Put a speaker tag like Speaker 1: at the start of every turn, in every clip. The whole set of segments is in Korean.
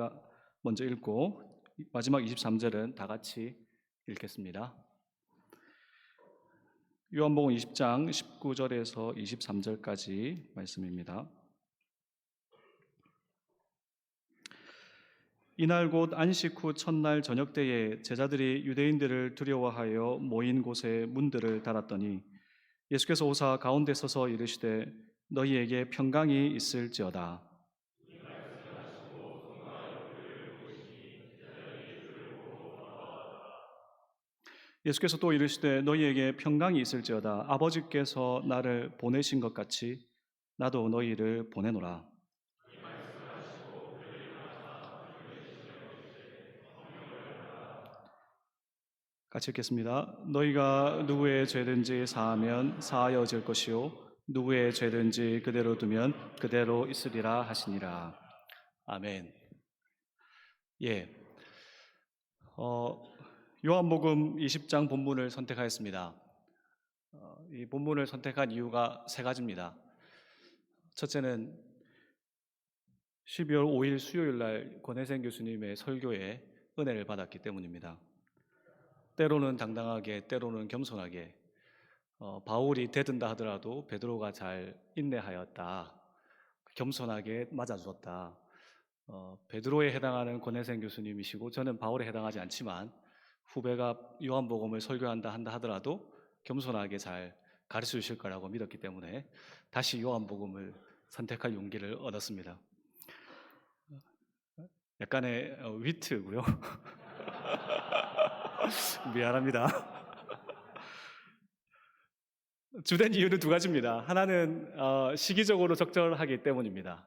Speaker 1: 제가 먼저 읽고 마지막 23절은 다 같이 읽겠습니다. 요한복음 20장 19절에서 23절까지 말씀입니다. 이날 곧 안식 후 첫날 저녁 때에 제자들이 유대인들을 두려워하여 모인 곳에 문들을 닫았더니 예수께서 오사 가운데 서서 이르시되 너희에게 평강이 있을지어다. 예수께서 또 이르시되 너희에게 평강이 있을지어다. 아버지께서 나를 보내신 것 같이 나도 너희를 보내노라. 같이 읽겠습니다. 너희가 누구의 죄든지 사하면 사하여질 것이요 누구의 죄든지 그대로 두면 그대로 있으리라 하시니라. 아멘. 예. 요한복음 20장 본문을 선택하였습니다. 이 본문을 선택한 이유가 세 가지입니다. 첫째는 12월 5일 수요일 날 권혜생 교수님의 설교에 은혜를 받았기 때문입니다. 때로는 당당하게, 때로는 겸손하게, 바울이 대든다 하더라도 베드로가 잘 인내하였다. 겸손하게 맞아주었다. 베드로에 해당하는 권혜생 교수님이시고 저는 바울에 해당하지 않지만 후배가 요한복음을 설교한다 한다 하더라도 겸손하게 잘 가르쳐 주실 거라고 믿었기 때문에 다시 요한복음을 선택할 용기를 얻었습니다. 약간의 위트고요. 미안합니다. 주된 이유는 두 가지입니다. 하나는 시기적으로 적절하기 때문입니다.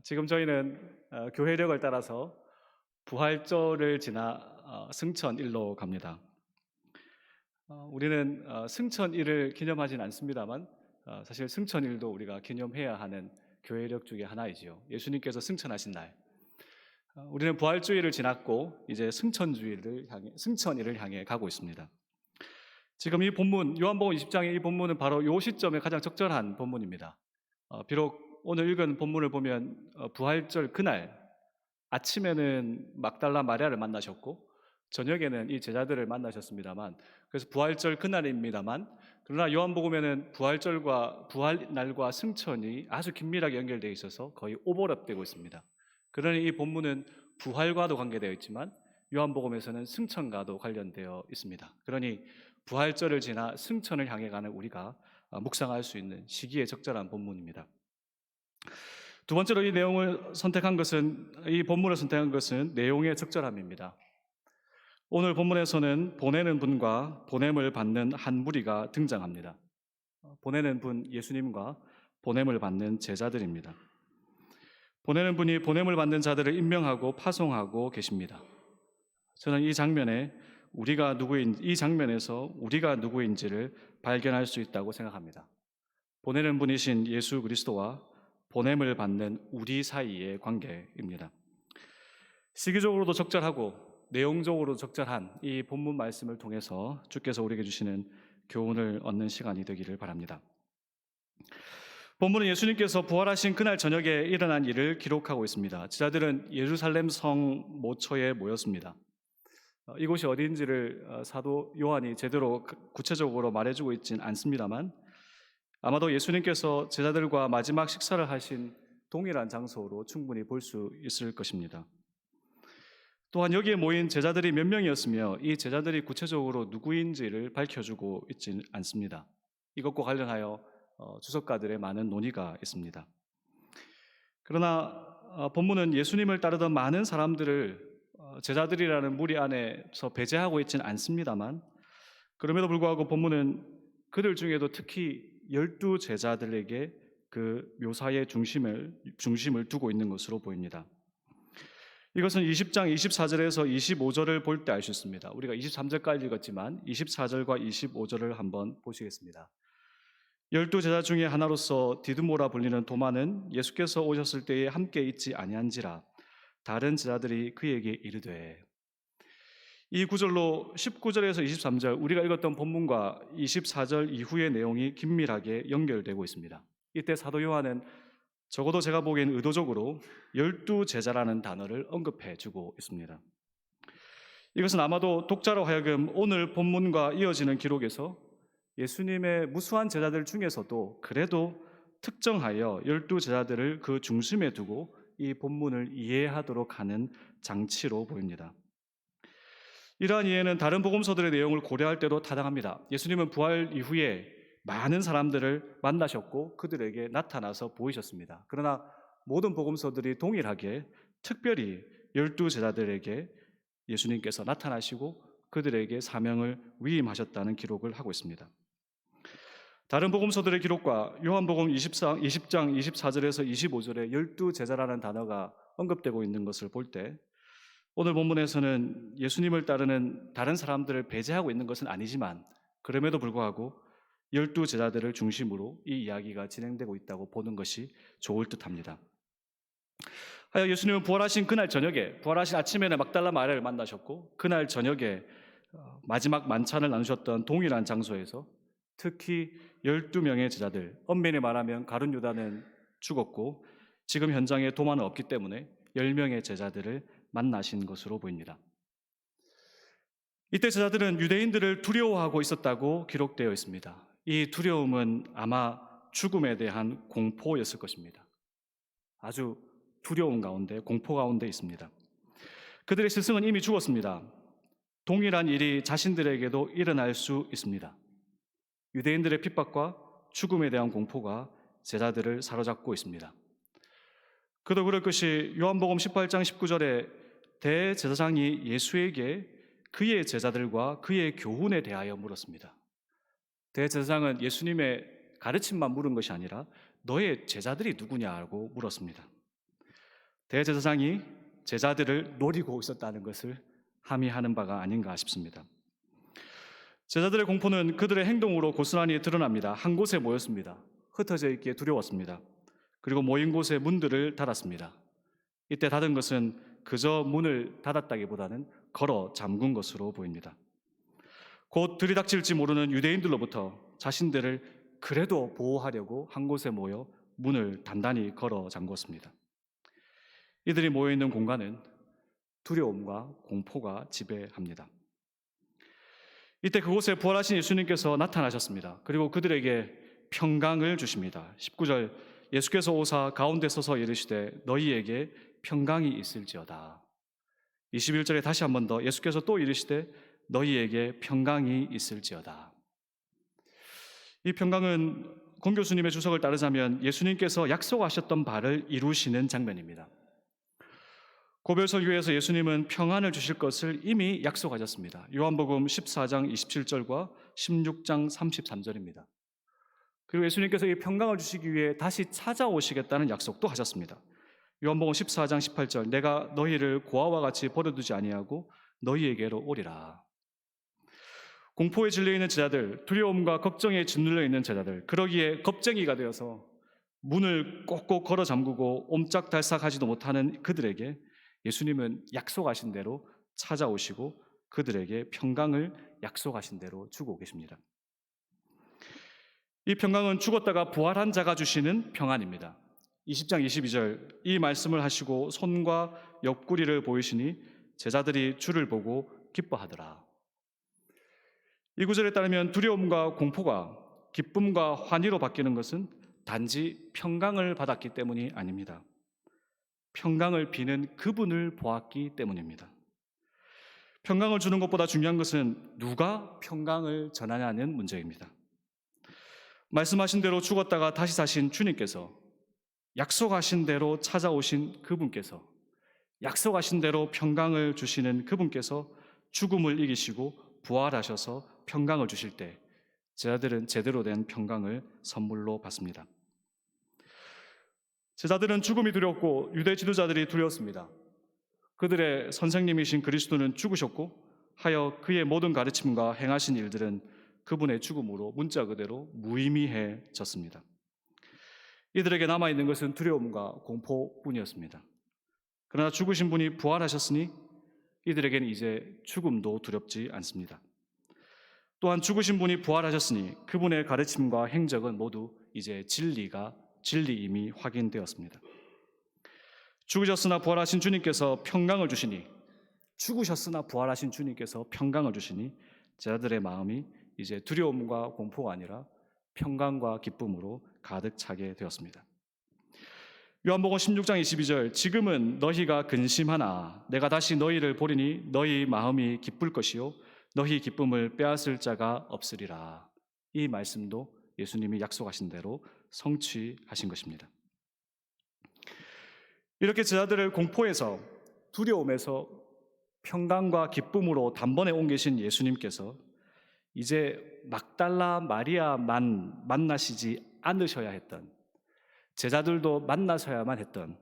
Speaker 1: 지금 저희는 교회력을 따라서 부활절을 지나 승천일로 갑니다. 우리는 승천일을 기념하진 않습니다만 사실 승천일도 우리가 기념해야 하는 교회력 중에 하나이지요. 예수님께서 승천하신 날. 우리는 부활주의를 지났고 이제 승천일을 향해 가고 있습니다. 지금 이 본문 요한복음 20장의 이 본문은 바로 이 시점에 가장 적절한 본문입니다. 비록 오늘 읽은 본문을 보면 부활절 그날 아침에는 막달라 마리아를 만나셨고 저녁에는 이 제자들을 만나셨습니다만 그래서 부활절 그날입니다만 그러나 요한복음에는 부활날과 승천이 아주 긴밀하게 연결되어 있어서 거의 오버랩되고 있습니다. 그러니 이 본문은 부활과도 관계되어 있지만 요한복음에서는 승천과도 관련되어 있습니다. 그러니 부활절을 지나 승천을 향해 가는 우리가 묵상할 수 있는 시기에 적절한 본문입니다. 두 번째로 이 본문을 선택한 것은 내용의 적절함입니다. 오늘 본문에서는 보내는 분과 보냄을 받는 한 무리가 등장합니다. 보내는 분 예수님과 보냄을 받는 제자들입니다. 보내는 분이 보냄을 받는 자들을 임명하고 파송하고 계십니다. 저는 이 장면에서 우리가 누구인지를 발견할 수 있다고 생각합니다. 보내는 분이신 예수 그리스도와 보냄을 받는 우리 사이의 관계입니다. 시기적으로도 적절하고 내용적으로 적절한 이 본문 말씀을 통해서 주께서 우리에게 주시는 교훈을 얻는 시간이 되기를 바랍니다. 본문은 예수님께서 부활하신 그날 저녁에 일어난 일을 기록하고 있습니다. 제자들은 예루살렘 성 모처에 모였습니다. 이곳이 어디인지를 사도 요한이 제대로 구체적으로 말해주고 있진 않습니다만 아마도 예수님께서 제자들과 마지막 식사를 하신 동일한 장소로 충분히 볼 수 있을 것입니다. 또한 여기에 모인 제자들이 몇 명이었으며 이 제자들이 구체적으로 누구인지를 밝혀주고 있지는 않습니다. 이것과 관련하여 주석가들의 많은 논의가 있습니다. 그러나 본문은 예수님을 따르던 많은 사람들을 제자들이라는 무리 안에서 배제하고 있지는 않습니다만 그럼에도 불구하고 본문은 그들 중에도 특히 12 제자들에게 그 묘사의 중심을 두고 있는 것으로 보입니다. 이것은 20장 24절에서 25절을 볼 때 알 수 있습니다. 우리가 23절까지 읽었지만 24절과 25절을 한번 보시겠습니다. 12 제자 중에 하나로서 디두모라 불리는 도마는 예수께서 오셨을 때에 함께 있지 아니한지라 다른 제자들이 그에게 이르되. 이 구절로 19절에서 23절 우리가 읽었던 본문과 24절 이후의 내용이 긴밀하게 연결되고 있습니다. 이때 사도 요한은 적어도 제가 보기엔 의도적으로 12제자라는 단어를 언급해 주고 있습니다. 이것은 아마도 독자로 하여금 오늘 본문과 이어지는 기록에서 예수님의 무수한 제자들 중에서도 그래도 특정하여 12제자들을 그 중심에 두고 이 본문을 이해하도록 하는 장치로 보입니다. 이러한 이해는 다른 복음서들의 내용을 고려할 때도 타당합니다. 예수님은 부활 이후에 많은 사람들을 만나셨고 그들에게 나타나서 보이셨습니다. 그러나 모든 복음서들이 동일하게 특별히 12제자들에게 예수님께서 나타나시고 그들에게 사명을 위임하셨다는 기록을 하고 있습니다. 다른 복음서들의 기록과 요한복음 20장 24절에서 25절에 12제자라는 단어가 언급되고 있는 것을 볼 때 오늘 본문에서는 예수님을 따르는 다른 사람들을 배제하고 있는 것은 아니지만 그럼에도 불구하고 12제자들을 중심으로 이 이야기가 진행되고 있다고 보는 것이 좋을 듯합니다. 하여 예수님은 부활하신 그날 저녁에, 부활하신 아침에는 막달라 마리아를 만나셨고 그날 저녁에 마지막 만찬을 나누셨던 동일한 장소에서 특히 12명의 제자들, 엄밀히 말하면 가룟 유다는 죽었고 지금 현장에 도마는 없기 때문에 10명의 제자들을 만나신 것으로 보입니다. 이때 제자들은 유대인들을 두려워하고 있었다고 기록되어 있습니다. 이 두려움은 아마 죽음에 대한 공포였을 것입니다. 아주 두려움 가운데, 공포 가운데 있습니다. 그들의 스승은 이미 죽었습니다. 동일한 일이 자신들에게도 일어날 수 있습니다. 유대인들의 핍박과 죽음에 대한 공포가 제자들을 사로잡고 있습니다. 그도 그럴 것이 요한복음 18장 19절에 대제사장이 예수에게 그의 제자들과 그의 교훈에 대하여 물었습니다. 대제사장은 예수님의 가르침만 물은 것이 아니라 너의 제자들이 누구냐고 물었습니다. 대제사장이 제자들을 노리고 있었다는 것을 함의하는 바가 아닌가 싶습니다. 제자들의 공포는 그들의 행동으로 고스란히 드러납니다. 한 곳에 모였습니다. 흩어져 있기에 두려웠습니다. 그리고 모인 곳에 문들을 닫았습니다. 이때 닫은 것은 그저 문을 닫았다기보다는 걸어 잠근 것으로 보입니다. 곧 들이닥칠지 모르는 유대인들로부터 자신들을 그래도 보호하려고 한 곳에 모여 문을 단단히 걸어 잠궜습니다. 이들이 모여있는 공간은 두려움과 공포가 지배합니다. 이때 그곳에 부활하신 예수님께서 나타나셨습니다. 그리고 그들에게 평강을 주십니다. 19절 예수께서 오사 가운데 서서 이르시되 너희에게 평강이 있을지어다. 21절에 다시 한 번 더 예수께서 또 이르시되 너희에게 평강이 있을지어다. 이 평강은 권 교수님의 주석을 따르자면 예수님께서 약속하셨던 바를 이루시는 장면입니다. 고별설교에서 예수님은 평안을 주실 것을 이미 약속하셨습니다. 요한복음 14장 27절과 16장 33절입니다. 그리고 예수님께서 이 평강을 주시기 위해 다시 찾아오시겠다는 약속도 하셨습니다. 요한복음 14장 18절 내가 너희를 고아와 같이 버려두지 아니하고 너희에게로 오리라. 공포에 질려있는 제자들, 두려움과 걱정에 짓눌려 있는 제자들, 그러기에 겁쟁이가 되어서 문을 꼭꼭 걸어 잠그고 옴짝달싹하지도 못하는 그들에게 예수님은 약속하신 대로 찾아오시고 그들에게 평강을 약속하신 대로 주고 계십니다. 이 평강은 죽었다가 부활한 자가 주시는 평안입니다. 20장 22절 이 말씀을 하시고 손과 옆구리를 보이시니 제자들이 주를 보고 기뻐하더라. 이 구절에 따르면 두려움과 공포가 기쁨과 환희로 바뀌는 것은 단지 평강을 받았기 때문이 아닙니다. 평강을 비는 그분을 보았기 때문입니다. 평강을 주는 것보다 중요한 것은 누가 평강을 전하냐는 문제입니다. 말씀하신 대로 죽었다가 다시 사신 주님께서, 약속하신 대로 찾아오신 그분께서, 약속하신 대로 평강을 주시는 그분께서 죽음을 이기시고 부활하셔서 평강을 주실 때 제자들은 제대로 된 평강을 선물로 받습니다. 제자들은 죽음이 두렵고 유대 지도자들이 두려웠습니다. 그들의 선생님이신 그리스도는 죽으셨고 하여 그의 모든 가르침과 행하신 일들은 그분의 죽음으로 문자 그대로 무의미해졌습니다. 이들에게 남아있는 것은 두려움과 공포뿐이었습니다. 그러나 죽으신 분이 부활하셨으니 이들에게는 이제 죽음도 두렵지 않습니다. 또한 죽으신 분이 부활하셨으니 그분의 가르침과 행적은 모두 이제 진리가 진리 이미 확인되었습니다. 죽으셨으나 부활하신 주님께서 평강을 주시니 죽으셨으나 부활하신 주님께서 평강을 주시니 제자들의 마음이 이제 두려움과 공포가 아니라 평강과 기쁨으로 가득 차게 되었습니다. 요한복음 16장 22절 지금은 너희가 근심하나 내가 다시 너희를 보리니 너희 마음이 기쁠 것이요 너희 기쁨을 빼앗을 자가 없으리라. 이 말씀도 예수님이 약속하신 대로 성취하신 것입니다. 이렇게 제자들을 공포에서 두려움에서 평강과 기쁨으로 단번에 옮기신 예수님께서 이제 막달라 마리아만 만나시지 않으셔야 했던, 제자들도 만나셔야만 했던,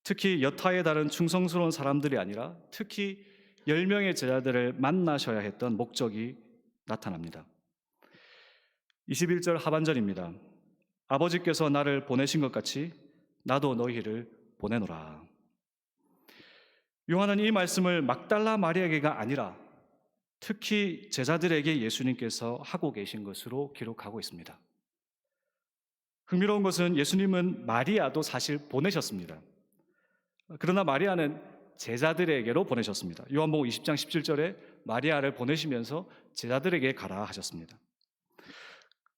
Speaker 1: 특히 여타에 다른 충성스러운 사람들이 아니라 특히 10명의 제자들을 만나셔야 했던 목적이 나타납니다. 21절 하반절입니다. 아버지께서 나를 보내신 것 같이 나도 너희를 보내노라. 요한은 이 말씀을 막달라 마리아에게가 아니라 특히 제자들에게 예수님께서 하고 계신 것으로 기록하고 있습니다. 흥미로운 것은 예수님은 마리아도 사실 보내셨습니다. 그러나 마리아는 제자들에게로 보내셨습니다. 요한복음 20장 17절에 마리아를 보내시면서 제자들에게 가라 하셨습니다.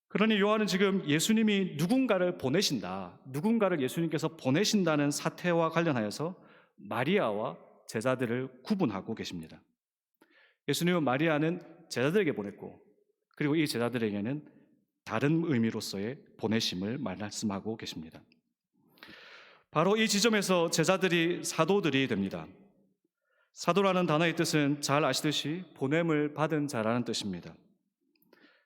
Speaker 1: 그러니 요한은 지금 예수님이 누군가를 보내신다, 누군가를 예수님께서 보내신다는 사태와 관련하여서 마리아와 제자들을 구분하고 계십니다. 예수님은 마리아는 제자들에게 보냈고, 그리고 이 제자들에게는 다른 의미로서의 보내심을 말씀하고 계십니다. 바로 이 지점에서 제자들이 사도들이 됩니다. 사도라는 단어의 뜻은 잘 아시듯이 보냄을 받은 자라는 뜻입니다.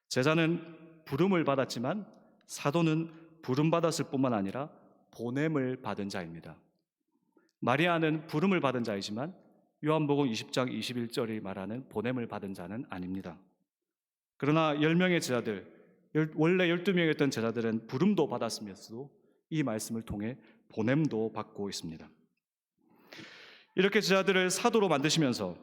Speaker 1: 제자는 부름을 받았지만 사도는 부름받았을 뿐만 아니라 보냄을 받은 자입니다. 마리아는 부름을 받은 자이지만 요한복음 20장 21절이 말하는 보냄을 받은 자는 아닙니다. 그러나 10명의 제자들, 원래 12명이었던 제자들은 부름도 받았으면서도 이 말씀을 통해 보냄도 받고 있습니다. 이렇게 제자들을 사도로 만드시면서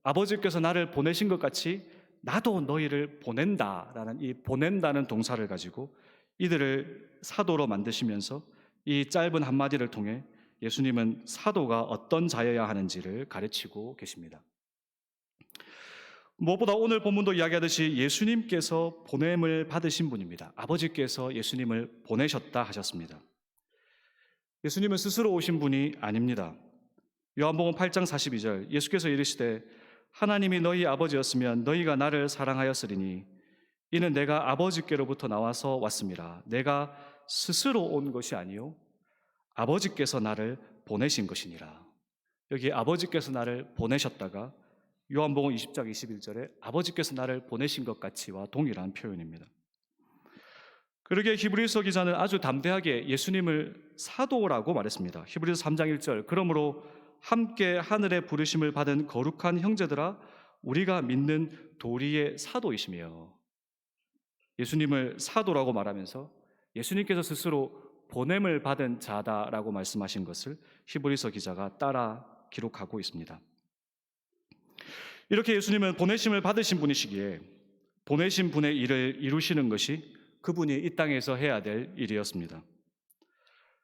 Speaker 1: 아버지께서 나를 보내신 것 같이 나도 너희를 보낸다라는 이 보낸다는 동사를 가지고 이들을 사도로 만드시면서 이 짧은 한마디를 통해 예수님은 사도가 어떤 자여야 하는지를 가르치고 계십니다. 무엇보다 오늘 본문도 이야기하듯이 예수님께서 보냄을 받으신 분입니다. 아버지께서 예수님을 보내셨다 하셨습니다. 예수님은 스스로 오신 분이 아닙니다. 요한복음 8장 42절 예수께서 이르시되 하나님이 너희 아버지였으면 너희가 나를 사랑하였으리니 이는 내가 아버지께로부터 나와서 왔습니다. 내가 스스로 온 것이 아니요 아버지께서 나를 보내신 것이니라. 여기 아버지께서 나를 보내셨다가 요한복음 20장 21절에 아버지께서 나를 보내신 것 같이와 동일한 표현입니다. 그러기에 히브리서 기자는 아주 담대하게 예수님을 사도라고 말했습니다. 히브리서 3장 1절 그러므로 함께 하늘의 부르심을 받은 거룩한 형제들아 우리가 믿는 도리의 사도이시며, 예수님을 사도라고 말하면서 예수님께서 스스로 보냄을 받은 자다라고 말씀하신 것을 히브리서 기자가 따라 기록하고 있습니다. 이렇게 예수님은 보내심을 받으신 분이시기에 보내신 분의 일을 이루시는 것이 그분이 이 땅에서 해야 될 일이었습니다.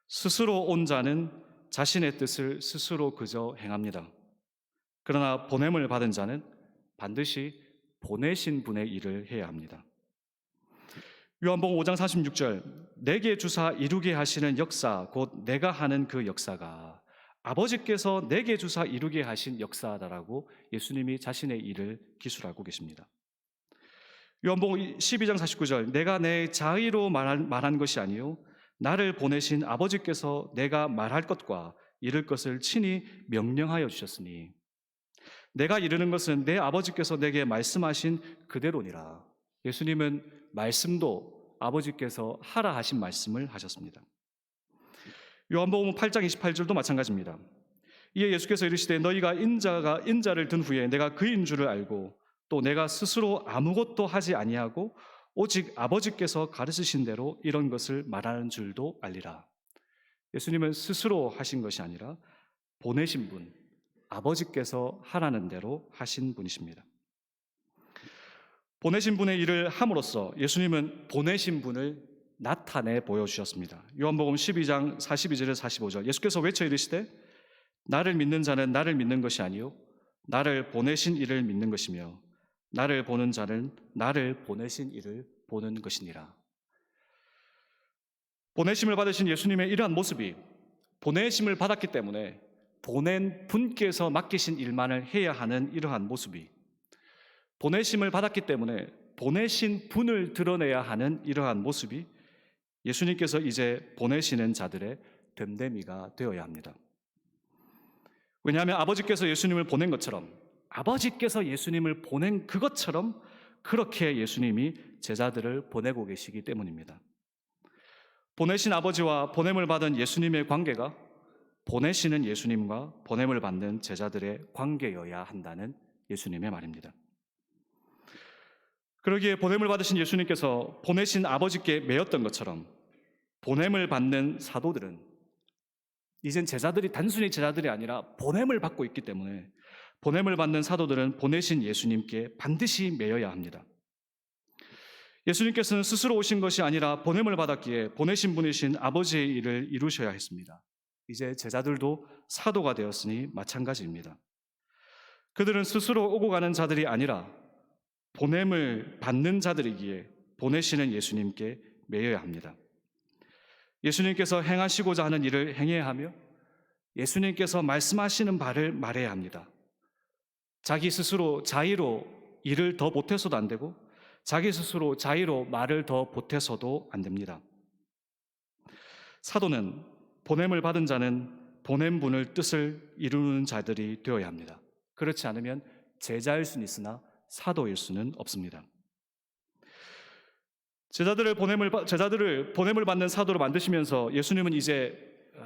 Speaker 1: 스스로 온 자는 자신의 뜻을 스스로 그저 행합니다. 그러나 보냄을 받은 자는 반드시 보내신 분의 일을 해야 합니다. 요한복음 5장 46절 내게 주사 이루게 하시는 역사 곧 내가 하는 그 역사가 아버지께서 내게 주사 이루게 하신 역사다라고 예수님이 자신의 일을 기술하고 계십니다. 요한복음 12장 49절 내가 내 자의로 말한 것이 아니요 나를 보내신 아버지께서 내가 말할 것과 이룰 것을 친히 명령하여 주셨으니 내가 이르는 것은 내 아버지께서 내게 말씀하신 그대로니라. 예수님은 말씀도 아버지께서 하라 하신 말씀을 하셨습니다. 요한복음 8장 28절도 마찬가지입니다. 이에 예수께서 이르시되 너희가 인자를 든 후에 내가 그인 줄을 알고 또 내가 스스로 아무것도 하지 아니하고 오직 아버지께서 가르치신 대로 이런 것을 말하는 줄도 알리라. 예수님은 스스로 하신 것이 아니라 보내신 분, 아버지께서 하라는 대로 하신 분이십니다. 보내신 분의 일을 함으로써 예수님은 보내신 분을 나타내 보여주셨습니다. 요한복음 12장 42절에서 45절 예수께서 외쳐 이르시되 나를 믿는 자는 나를 믿는 것이 아니요 나를 보내신 이를 믿는 것이며 나를 보는 자는 나를 보내신 이를 보는 것이니라. 보내심을 받으신 예수님의 이러한 모습이 보내심을 받았기 때문에 보낸 분께서 맡기신 일만을 해야 하는 이러한 모습이 보내심을 받았기 때문에 보내신 분을 드러내야 하는 이러한 모습이 예수님께서 이제 보내시는 자들의 됨됨이가 되어야 합니다. 왜냐하면 아버지께서 예수님을 보낸 것처럼 아버지께서 예수님을 보낸 그것처럼 그렇게 예수님이 제자들을 보내고 계시기 때문입니다. 보내신 아버지와 보냄을 받은 예수님의 관계가 보내시는 예수님과 보냄을 받는 제자들의 관계여야 한다는 예수님의 말입니다. 그러기에 보냄을 받으신 예수님께서 보내신 아버지께 매였던 것처럼 보냄을 받는 사도들은 이젠 제자들이 단순히 제자들이 아니라 보냄을 받고 있기 때문에 보냄을 받는 사도들은 보내신 예수님께 반드시 매여야 합니다. 예수님께서는 스스로 오신 것이 아니라 보냄을 받았기에 보내신 분이신 아버지의 일을 이루셔야 했습니다. 이제 제자들도 사도가 되었으니 마찬가지입니다. 그들은 스스로 오고 가는 자들이 아니라 보냄을 받는 자들이기에 보내시는 예수님께 매여야 합니다. 예수님께서 행하시고자 하는 일을 행해야 하며 예수님께서 말씀하시는 바를 말해야 합니다. 자기 스스로 자의로 일을 더 보태서도 안 되고 자기 스스로 자의로 말을 더 보태서도 안 됩니다. 사도는 보냄을 받은 자는 보낸 분을 뜻을 이루는 자들이 되어야 합니다. 그렇지 않으면 제자일 수는 있으나 사도일 수는 없습니다. 제자들을 보냄을 받는 사도로 만드시면서 예수님은 이제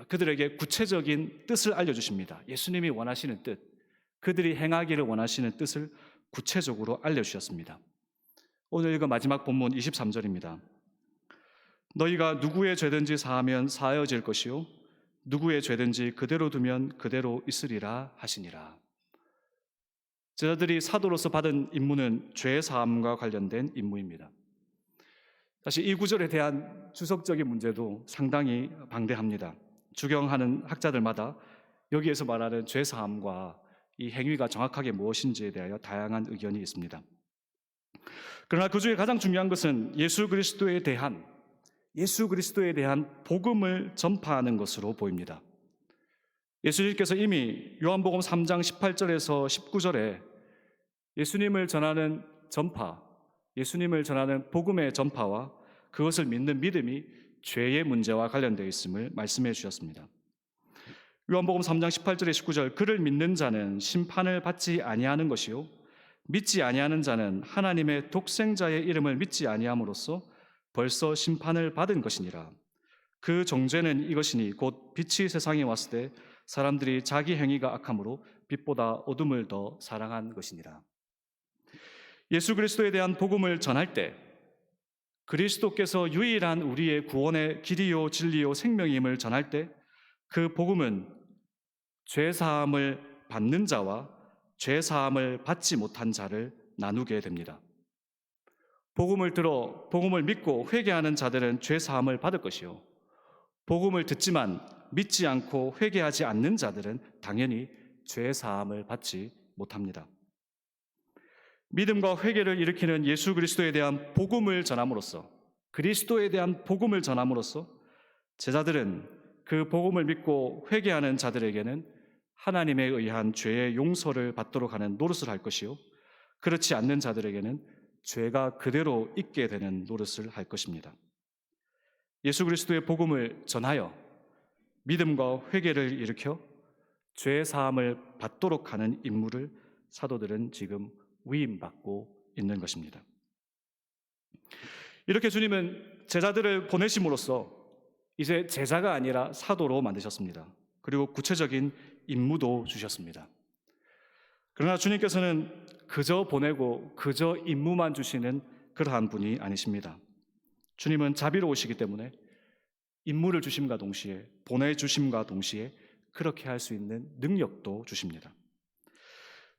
Speaker 1: 그들에게 구체적인 뜻을 알려주십니다. 예수님이 원하시는 뜻, 그들이 행하기를 원하시는 뜻을 구체적으로 알려주셨습니다. 오늘 읽은 마지막 본문 23절입니다. 너희가 누구의 죄든지 사하면 사하여질 것이요 누구의 죄든지 그대로 두면 그대로 있으리라 하시니라. 제자들이 사도로서 받은 임무는 죄 사함과 관련된 임무입니다. 사실 이 구절에 대한 주석적인 문제도 상당히 방대합니다. 주경하는 학자들마다 여기에서 말하는 죄 사함과 이 행위가 정확하게 무엇인지에 대하여 다양한 의견이 있습니다. 그러나 그 중에 가장 중요한 것은 예수 그리스도에 대한 복음을 전파하는 것으로 보입니다. 예수님께서 이미 요한복음 3장 18절에서 19절에 예수님을 전하는 복음의 전파와 그것을 믿는 믿음이 죄의 문제와 관련되어 있음을 말씀해 주셨습니다. 요한복음 3장 18절에 19절 그를 믿는 자는 심판을 받지 아니하는 것이요 믿지 아니하는 자는 하나님의 독생자의 이름을 믿지 아니함으로써 벌써 심판을 받은 것이니라. 그 정죄는 이것이니 곧 빛이 세상에 왔을 때 사람들이 자기 행위가 악함으로 빛보다 어둠을 더 사랑한 것이니라. 예수 그리스도에 대한 복음을 전할 때 그리스도께서 유일한 우리의 구원의 길이요 진리요 생명임을 전할 때 그 복음은 죄사함을 받는 자와 죄사함을 받지 못한 자를 나누게 됩니다. 복음을 믿고 회개하는 자들은 죄사함을 받을 것이요 복음을 듣지만 믿지 않고 회개하지 않는 자들은 당연히 죄사함을 받지 못합니다. 믿음과 회개를 일으키는 예수 그리스도에 대한 복음을 전함으로써 제자들은 그 복음을 믿고 회개하는 자들에게는 하나님에 의한 죄의 용서를 받도록 하는 노릇을 할 것이요 그렇지 않는 자들에게는 죄가 그대로 있게 되는 노릇을 할 것입니다. 예수 그리스도의 복음을 전하여 믿음과 회개를 일으켜 죄 사함을 받도록 하는 임무를 사도들은 지금 위임받고 있는 것입니다. 이렇게 주님은 제자들을 보내심으로써 이제 제자가 아니라 사도로 만드셨습니다. 그리고 구체적인 임무도 주셨습니다. 그러나 주님께서는 그저 보내고 그저 임무만 주시는 그러한 분이 아니십니다. 주님은 자비로우시기 때문에 임무를 주심과 동시에 보내주심과 동시에 그렇게 할 수 있는 능력도 주십니다.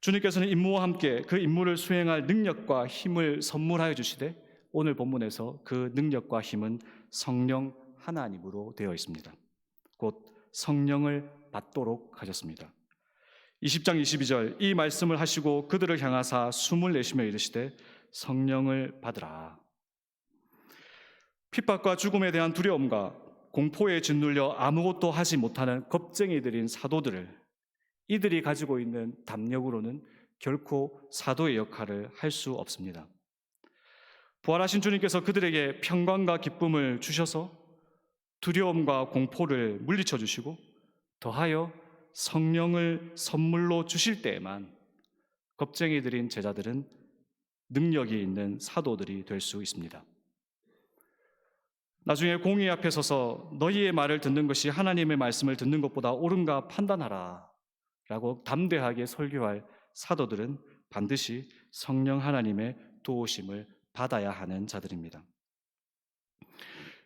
Speaker 1: 주님께서는 임무와 함께 그 임무를 수행할 능력과 힘을 선물하여 주시되 오늘 본문에서 그 능력과 힘은 성령 하나님으로 되어 있습니다. 곧 성령을 받도록 하셨습니다. 20장 22절 이 말씀을 하시고 그들을 향하사 숨을 내쉬며 이르시되 성령을 받으라. 핍박과 죽음에 대한 두려움과 공포에 짓눌려 아무것도 하지 못하는 겁쟁이들인 사도들을 이들이 가지고 있는 담력으로는 결코 사도의 역할을 할 수 없습니다. 부활하신 주님께서 그들에게 평강과 기쁨을 주셔서 두려움과 공포를 물리쳐 주시고 더하여 성령을 선물로 주실 때에만 겁쟁이들인 제자들은 능력이 있는 사도들이 될 수 있습니다. 나중에 공의 앞에 서서 너희의 말을 듣는 것이 하나님의 말씀을 듣는 것보다 옳은가 판단하라 라고 담대하게 설교할 사도들은 반드시 성령 하나님의 도우심을 받아야 하는 자들입니다.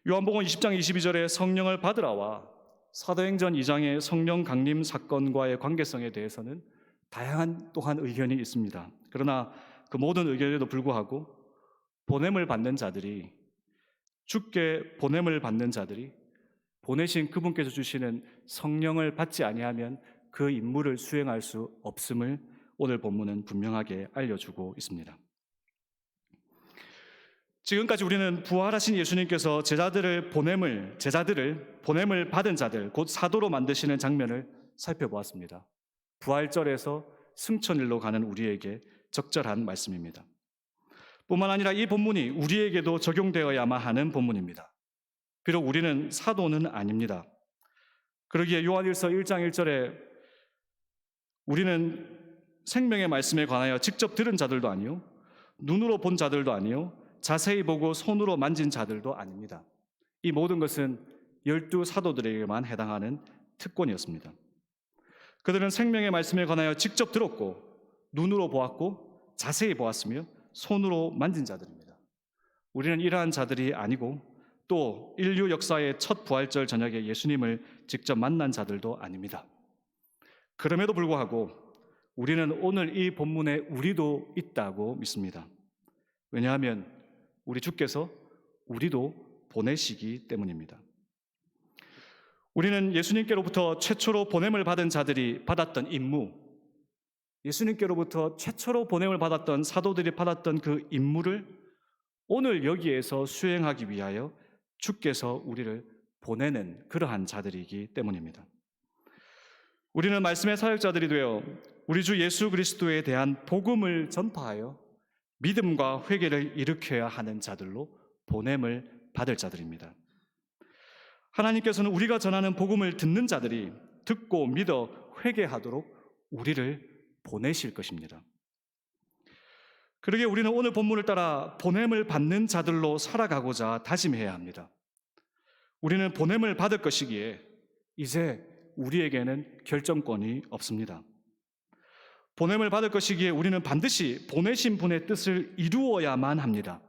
Speaker 1: 요한복음 20장 22절에 성령을 받으라와 사도행전 2장의 성령 강림 사건과의 관계성에 대해서는 다양한 또한 의견이 있습니다. 그러나 그 모든 의견에도 불구하고 보냄을 받는 자들이 주께 보냄을 받는 자들이 보내신 그분께서 주시는 성령을 받지 아니하면 그 임무를 수행할 수 없음을 오늘 본문은 분명하게 알려주고 있습니다. 지금까지 우리는 부활하신 예수님께서 제자들을 보냄을 받은 자들, 곧 사도로 만드시는 장면을 살펴보았습니다. 부활절에서 승천일로 가는 우리에게 적절한 말씀입니다. 뿐만 아니라 이 본문이 우리에게도 적용되어야만 하는 본문입니다. 비록 우리는 사도는 아닙니다. 그러기에 요한일서 1장 1절에 우리는 생명의 말씀에 관하여 직접 들은 자들도 아니요 눈으로 본 자들도 아니요 자세히 보고 손으로 만진 자들도 아닙니다. 이 모든 것은 12 사도들에게만 해당하는 특권이었습니다. 그들은 생명의 말씀에 관하여 직접 들었고 눈으로 보았고 자세히 보았으며 손으로 만진 자들입니다. 우리는 이러한 자들이 아니고 또 인류 역사의 첫 부활절 저녁에 예수님을 직접 만난 자들도 아닙니다. 그럼에도 불구하고 우리는 오늘 이 본문에 우리도 있다고 믿습니다. 왜냐하면 우리 주께서 우리도 보내시기 때문입니다. 우리는 예수님께로부터 최초로 보냄을 받은 자들이 받았던 임무, 예수님께로부터 최초로 보냄을 받았던 사도들이 받았던 그 임무를 오늘 여기에서 수행하기 위하여 주께서 우리를 보내는 그러한 자들이기 때문입니다. 우리는 말씀의 사역자들이 되어 우리 주 예수 그리스도에 대한 복음을 전파하여 믿음과 회개를 일으켜야 하는 자들로 보냄을 받을 자들입니다. 하나님께서는 우리가 전하는 복음을 듣는 자들이 듣고 믿어 회개하도록 우리를 보내실 것입니다. 그러기에 우리는 오늘 본문을 따라 보냄을 받는 자들로 살아가고자 다짐해야 합니다. 우리는 보냄을 받을 것이기에 이제 우리에게는 결정권이 없습니다. 보냄을 받을 것이기에 우리는 반드시 보내신 분의 뜻을 이루어야만 합니다.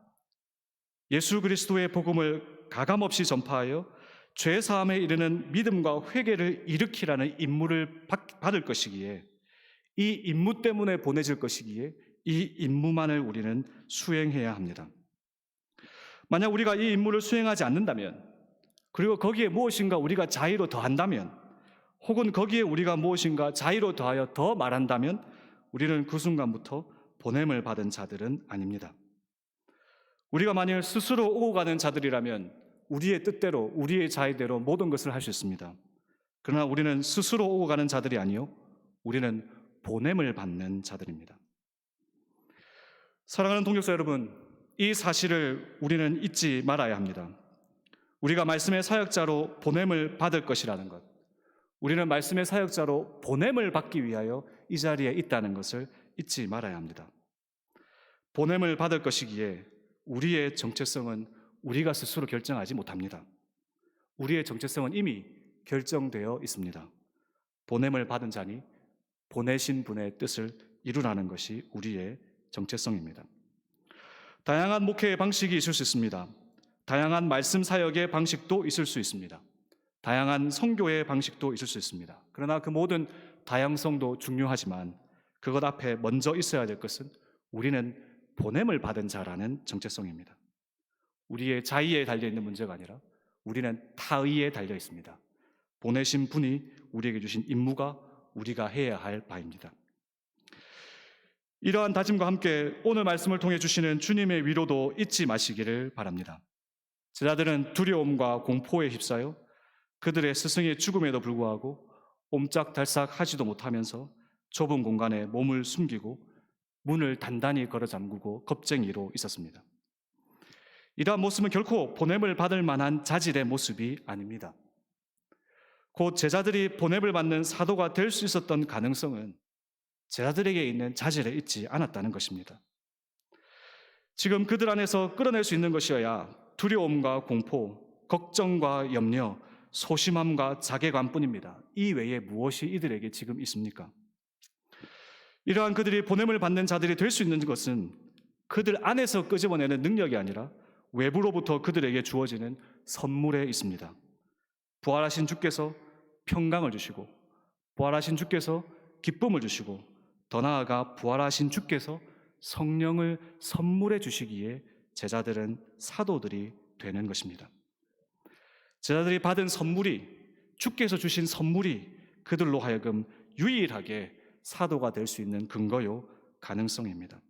Speaker 1: 예수 그리스도의 복음을 가감없이 전파하여 죄 사함에 이르는 믿음과 회개를 일으키라는 임무를 받을 것이기에 이 임무 때문에 보내질 것이기에 이 임무만을 우리는 수행해야 합니다. 만약 우리가 이 임무를 수행하지 않는다면, 그리고 거기에 무엇인가 우리가 자의로 더한다면, 혹은 거기에 우리가 무엇인가 자의로 더하여 더 말한다면 우리는 그 순간부터 보냄을 받은 자들은 아닙니다. 우리가 만일 스스로 오고 가는 자들이라면 우리의 뜻대로, 우리의 자의대로 모든 것을 할 수 있습니다. 그러나 우리는 스스로 오고 가는 자들이 아니요 우리는 보냄을 받는 자들입니다. 사랑하는 동역자 여러분, 이 사실을 우리는 잊지 말아야 합니다. 우리가 말씀의 사역자로 보냄을 받을 것이라는 것, 우리는 말씀의 사역자로 보냄을 받기 위하여 이 자리에 있다는 것을 잊지 말아야 합니다. 보냄을 받을 것이기에 우리의 정체성은 우리가 스스로 결정하지 못합니다. 우리의 정체성은 이미 결정되어 있습니다. 보냄을 받은 자니 보내신 분의 뜻을 이루라는 것이 우리의 정체성입니다. 다양한 목회의 방식이 있을 수 있습니다. 다양한 말씀 사역의 방식도 있을 수 있습니다. 다양한 선교의 방식도 있을 수 있습니다. 그러나 그 모든 다양성도 중요하지만 그것 앞에 먼저 있어야 될 것은 우리는 보냄을 받은 자라는 정체성입니다. 우리의 자의에 달려 있는 문제가 아니라 우리는 타의에 달려 있습니다. 보내신 분이 우리에게 주신 임무가 우리가 해야 할 바입니다. 이러한 다짐과 함께 오늘 말씀을 통해 주시는 주님의 위로도 잊지 마시기를 바랍니다. 제자들은 두려움과 공포에 휩싸여 그들의 스승의 죽음에도 불구하고 옴짝달싹 하지도 못하면서 좁은 공간에 몸을 숨기고 문을 단단히 걸어 잠그고 겁쟁이로 있었습니다. 이러한 모습은 결코 보냄을 받을 만한 자질의 모습이 아닙니다. 곧 제자들이 보냄을 받는 사도가 될 수 있었던 가능성은 제자들에게 있는 자질에 있지 않았다는 것입니다. 지금 그들 안에서 끌어낼 수 있는 것이어야 두려움과 공포, 걱정과 염려, 소심함과 자괴감뿐입니다. 이 외에 무엇이 이들에게 지금 있습니까? 이러한 그들이 보냄을 받는 자들이 될 수 있는 것은 그들 안에서 끄집어내는 능력이 아니라 외부로부터 그들에게 주어지는 선물에 있습니다. 부활하신 주께서 평강을 주시고, 부활하신 주께서 기쁨을 주시고, 더 나아가 부활하신 주께서 성령을 선물해 주시기에 제자들은 사도들이 되는 것입니다. 제자들이 받은 선물이, 주께서 주신 선물이 그들로 하여금 유일하게 사도가 될 수 있는 근거요, 가능성입니다.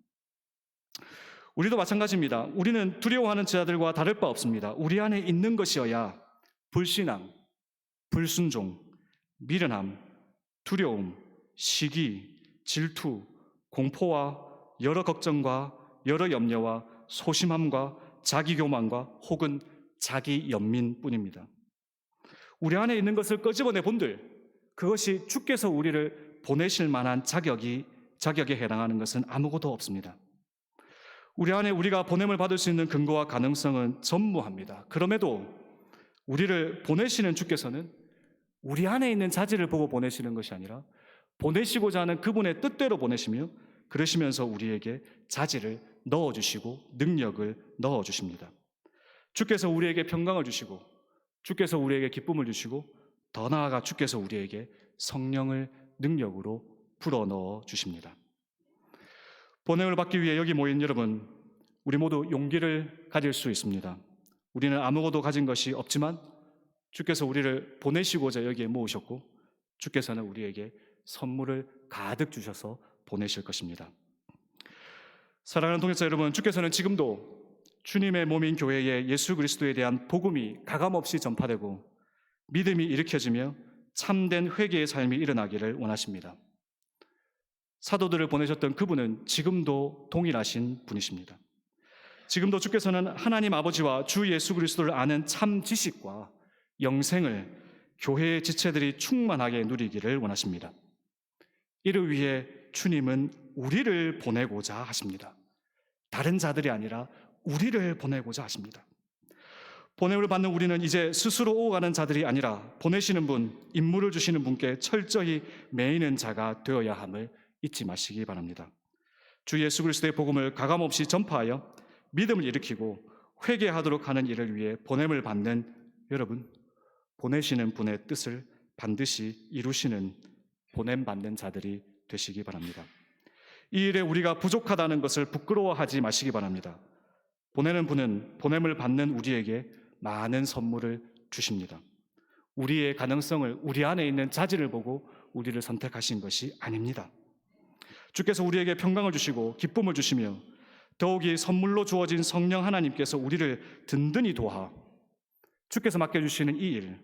Speaker 1: 우리도 마찬가지입니다. 우리는 두려워하는 제자들과 다를 바 없습니다. 우리 안에 있는 것이어야 불신앙, 불순종, 미련함, 두려움, 시기, 질투, 공포와 여러 걱정과 여러 염려와 소심함과 자기교만과 혹은 자기 연민뿐입니다. 우리 안에 있는 것을 끄집어내 본들, 그것이 주께서 우리를 보내실 만한 자격에 해당하는 것은 아무것도 없습니다. 우리 안에 우리가 보냄을 받을 수 있는 근거와 가능성은 전무합니다. 그럼에도 우리를 보내시는 주께서는 우리 안에 있는 자질을 보고 보내시는 것이 아니라 보내시고자 하는 그분의 뜻대로 보내시며 그러시면서 우리에게 자질을 넣어주시고 능력을 넣어주십니다. 주께서 우리에게 평강을 주시고 주께서 우리에게 기쁨을 주시고 더 나아가 주께서 우리에게 성령을 능력으로 불어넣어 주십니다. 보냄을 받기 위해 여기 모인 여러분, 우리 모두 용기를 가질 수 있습니다. 우리는 아무것도 가진 것이 없지만 주께서 우리를 보내시고자 여기에 모으셨고 주께서는 우리에게 선물을 가득 주셔서 보내실 것입니다. 사랑하는 동역자 여러분, 주께서는 지금도 주님의 몸인 교회에 예수 그리스도에 대한 복음이 가감없이 전파되고 믿음이 일으켜지며 참된 회개의 삶이 일어나기를 원하십니다. 사도들을 보내셨던 그분은 지금도 동일하신 분이십니다. 지금도 주께서는 하나님 아버지와 주 예수 그리스도를 아는 참 지식과 영생을 교회의 지체들이 충만하게 누리기를 원하십니다. 이를 위해 주님은 우리를 보내고자 하십니다. 다른 자들이 아니라 우리를 보내고자 하십니다. 보냄을 받는 우리는 이제 스스로 오가는 자들이 아니라 보내시는 분, 임무를 주시는 분께 철저히 매이는 자가 되어야 함을 잊지 마시기 바랍니다. 주 예수 그리스도의 복음을 가감없이 전파하여 믿음을 일으키고 회개하도록 하는 일을 위해 보냄을 받는 여러분, 보내시는 분의 뜻을 반드시 이루시는 보냄받는 자들이 되시기 바랍니다. 이 일에 우리가 부족하다는 것을 부끄러워하지 마시기 바랍니다. 보내는 분은 보냄을 받는 우리에게 많은 선물을 주십니다. 우리의 가능성을, 우리 안에 있는 자질을 보고 우리를 선택하신 것이 아닙니다. 주께서 우리에게 평강을 주시고 기쁨을 주시며 더욱이 선물로 주어진 성령 하나님께서 우리를 든든히 도와 주께서 맡겨주시는 이 일,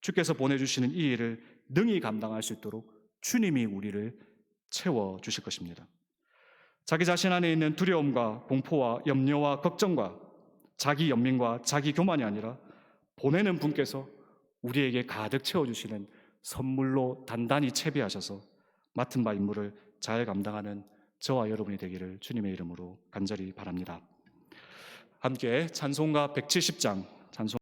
Speaker 1: 주께서 보내주시는 이 일을 능히 감당할 수 있도록 주님이 우리를 채워주실 것입니다. 자기 자신 안에 있는 두려움과 공포와 염려와 걱정과 자기 연민과 자기 교만이 아니라 보내는 분께서 우리에게 가득 채워주시는 선물로 단단히 채비하셔서 맡은 바 임무를 잘 감당하는 저와 여러분이 되기를 주님의 이름으로 간절히 바랍니다. 함께 찬송가 170장 찬송